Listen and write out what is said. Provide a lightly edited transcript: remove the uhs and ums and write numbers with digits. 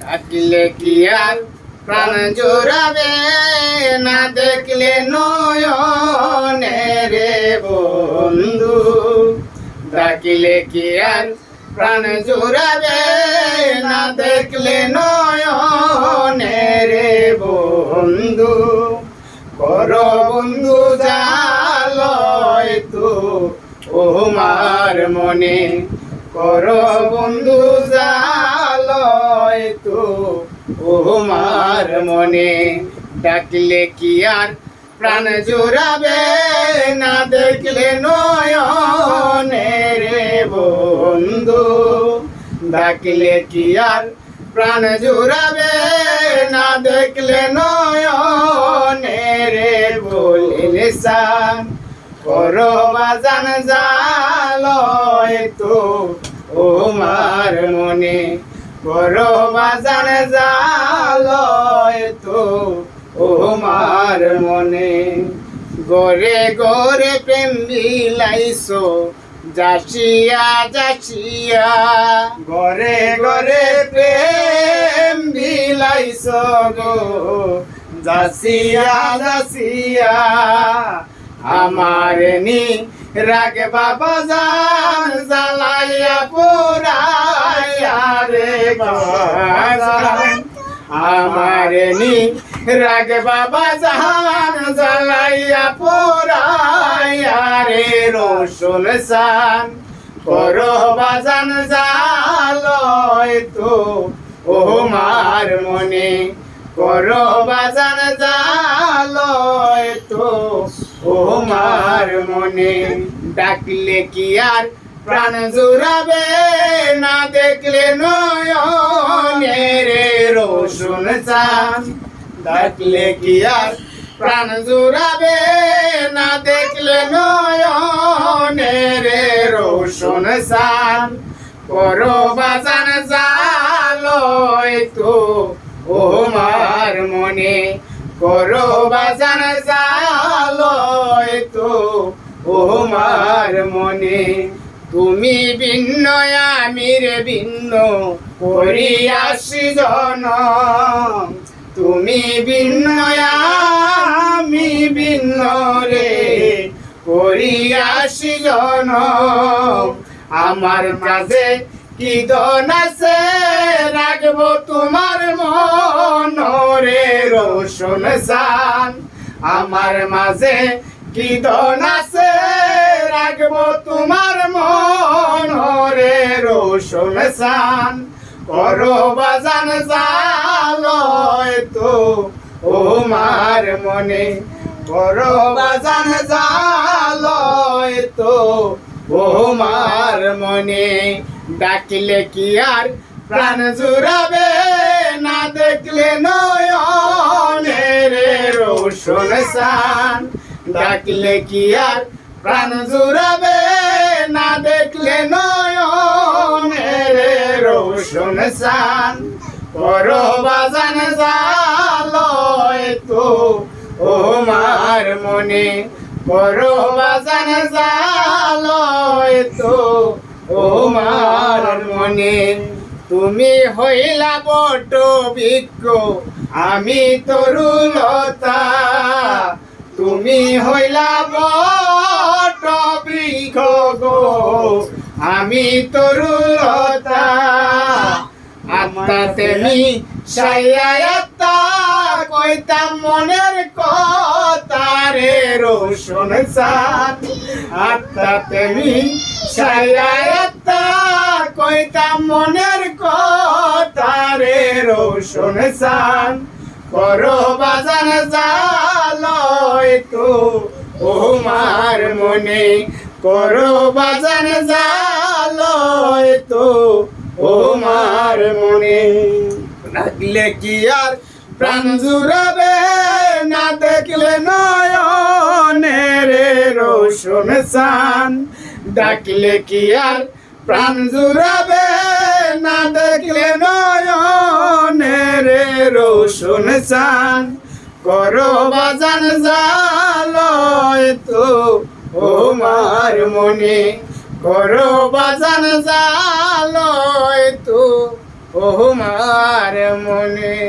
ডাকিলে কি আর প্রাণ জোড়াবে, না দেখলে নয়নে রে বন্ধু। ডাকিলে কি আর প্রাণ জোড়াবে, না দেখলে নয়নে রে বন্ধু। কর বন্ধু জালয় তো ওমার মনে, কর বন্ধু জালয় তো ওমার মনে। ডাকলে কি আর প্রাণ জোড়াবে, না দেখলে নয়নে রে বন্ধু। ডাকলে কি আর প্রাণ জোড়াবে, না দেখলে নয়নে রে বলিলে সান। করো বাজান জালয় তো ওমার মনে, করো বাজান জালয় তো ওমার মনে। গরে গরে প্রেম বিলাইছো যাচিয়া যাচিয়া, গরে গরে প্রেম বিলাইছো গো যাচিয়া যাচিয়া। আমার নি রাগে বাবা জান জ্বালাইয়া পোড়াইয়া রে বাজান। আমার নি রাগে বাবা জান জ্বালাইয়া পোড়াইয়া রে রসুন সান। করো বাজান জালয় তো ওমার মনে, করো বাজান জালয় তো ওমার মনে। ডাকলে কি আর প্রাণ জোড়াবে, না দেখলে নয়নে রে রসুন চান। ডাকলে কি আর প্রাণ জোড়াবে, না দেখলে নয়নে রে রসুন চান। করো বাজান জালয় তো ওমার মনে, করো বাজান জালয় তো ওমার মনে। তুমি ভিন্ন আমি রে ভিন্ন করিয়াছি জনম, তুমি ভিন্ন আমি ভিন্ন রে করিয়াছি জনম। আমার কাছে কি দন আছে, রাখবো তোমার মন রে রসুন সান। আমার মাঝে কি দন আছে, রাখবো তোমার মন রে রসুন সান। করো বাজান জালয় তো ওমার মনে, করো বাজান জালয় তো ওমার মনে। ডাকলে কি আর প্রাণ জোড়াবে, না দেখলে নয়নে রে রসুন সান। ডাকলে কি আর প্রাণ জোড়াবে, না দেখলে নয়নে রে রসুন সান। করো বাজান জালয় তো ওমার মনে, করো বাজান জালয় তো ওমার মনে। তুমি হইলা বট বৃক্ষ আমি তরুলতা, তুমি হইলা বট বৃক্ষ গো আমি তরুলতা। আত্মা তেমি সাইয়াত্তা কইতাম মনের কথা রে রসুন সান। আত্মা তেমি সাইয়াত্তা কইতাম মনের কথা রে রসুন সান। করো বাজান জালয় তো ওমার মনে, করো বাজান জালয় তো ওমার মনে। ডাকলে কি আর প্রাণ জুড়াবে, না দেখলে নয়নে রে রসুন সান। ডাকলে কি আর প্রাণ জুড়াবে, না দেখলে নয়নে রে রসুন সান। করো বাজান জালয় তো ওমার মনে, করো বাজান জালয় তো তোমার মনে।